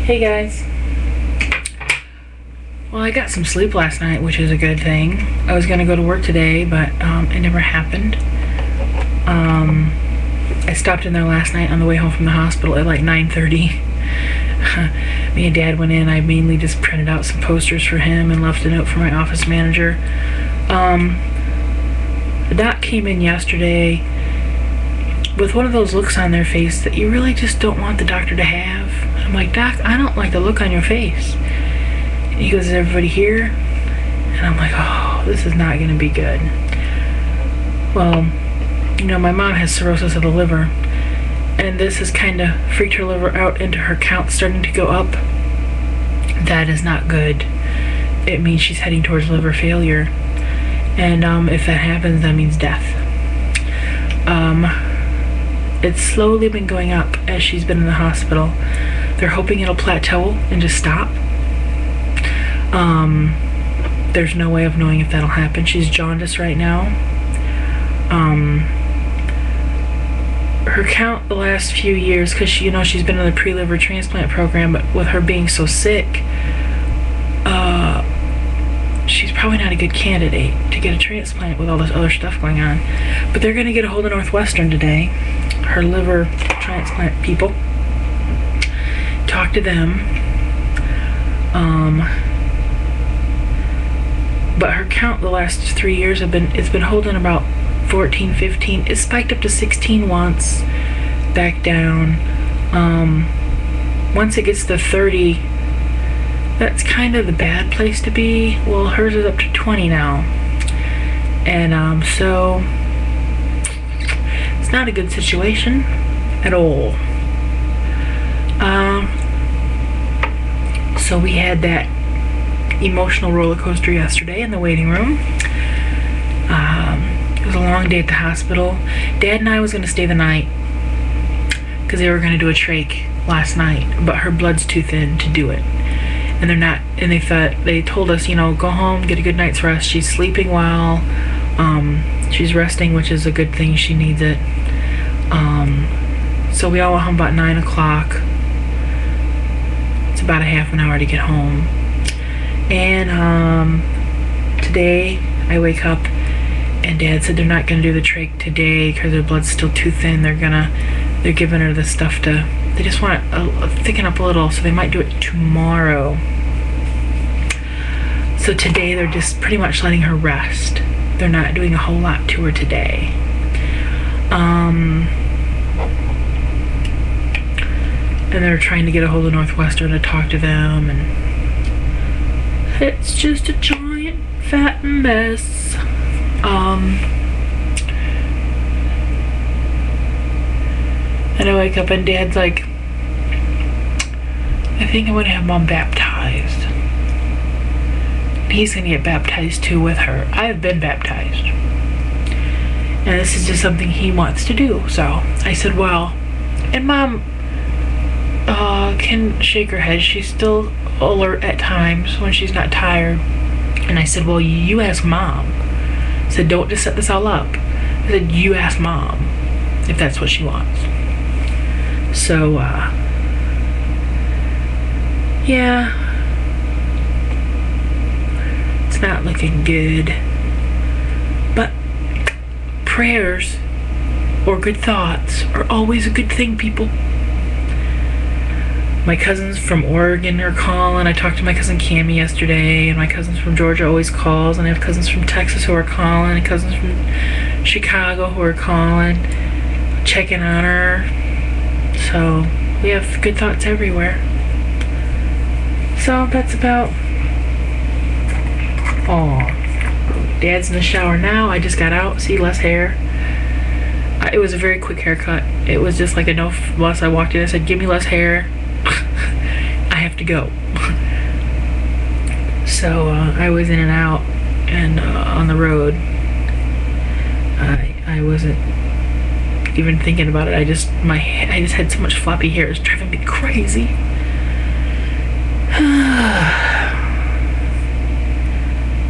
Hey guys. Well, I got some sleep last night, which is a good thing. I was gonna go to work today, but it never happened. I stopped in there last night on the way home from the hospital at like 9:30. Me and Dad went in. I mainly just printed out some posters for him and left a note for my office manager. The doc came in yesterday with one of those looks on their face that you really just don't want the doctor to have. I'm like, Doc, I don't like the look on your face. And he goes, is everybody here? And I'm like, oh, this is not going to be good. Well, you know, my mom has cirrhosis of the liver, and this has kind of freaked her liver out into her count starting to go up. That is not good. It means she's heading towards liver failure. And if that happens, that means death. It's slowly been going up as she's been in the hospital. They're hoping it'll plateau and just stop. There's no way of knowing if that'll happen. She's jaundiced right now. Her count the last few years, because she's been in the pre-liver transplant program, but with her being so sick, she's probably not a good candidate to get a transplant with all this other stuff going on. But they're going to get a hold of Northwestern today, her liver transplant people, talk to them. But her count the last 3 years it's been holding about 14, 15. It spiked up to 16 once, back down. Once it gets to 30, that's kind of the bad place to be. Well, hers is up to 20 now. And so it's not a good situation at all. So we had that emotional roller coaster yesterday in the waiting room. It was a long day at the hospital. Dad and I was going to stay the night because they were going to do a trach last night, but her blood's too thin to do it. And they're not, and they told us, go home, get a good night's rest. She's sleeping well. She's resting, which is a good thing. She needs it. So we all went home about 9 o'clock. It's about a half an hour to get home. And today I wake up and Dad said they're not going to do the trach today because her blood's still too thin. They're giving her the stuff they just want to thicken up a little, so they might do it tomorrow. So today they're just pretty much letting her rest. They're not doing a whole lot to her today. And they're trying to get a hold of Northwestern to talk to them, and it's just a giant fat mess. And I wake up and Dad's like, I think I'm going to have Mom baptized. He's going to get baptized too with her. I have been baptized. And this is just something he wants to do. So I said, well, and Mom can shake her head. She's still alert at times when she's not tired. And I said, well, you ask Mom. I said, don't just set this all up. I said, you ask Mom if that's what she wants. So, yeah, it's not looking good. But prayers or good thoughts are always a good thing, people. My cousins from Oregon are calling. I talked to my cousin Cammie yesterday, and my cousins from Georgia always calls, and I have cousins from Texas who are calling, and cousins from Chicago who are calling, checking on her. So we have good thoughts everywhere. So that's about all. Dad's in the shower now. I just got out. See, less hair. It was a very quick haircut. It was just like a no fuss. I walked in. I said, give me less hair. I have to go. So I was in and out and on the road. I wasn't even thinking about it. I just had so much floppy hair. It's driving me crazy.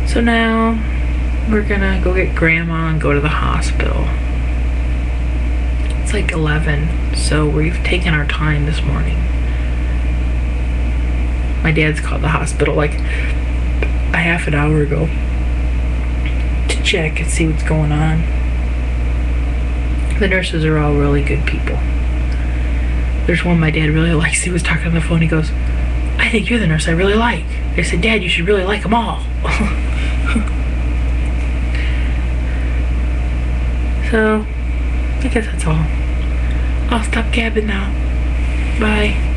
So now we're gonna go get Grandma and go to the hospital. It's like 11, so we've taken our time this morning. My dad's called the hospital like a half an hour ago to check and see what's going on. The nurses are all really good people. There's one my dad really likes. He was talking on the phone. He goes, I think you're the nurse I really like. I said, Dad, you should really like them all. So, I guess that's all. I'll stop gabbing now. Bye.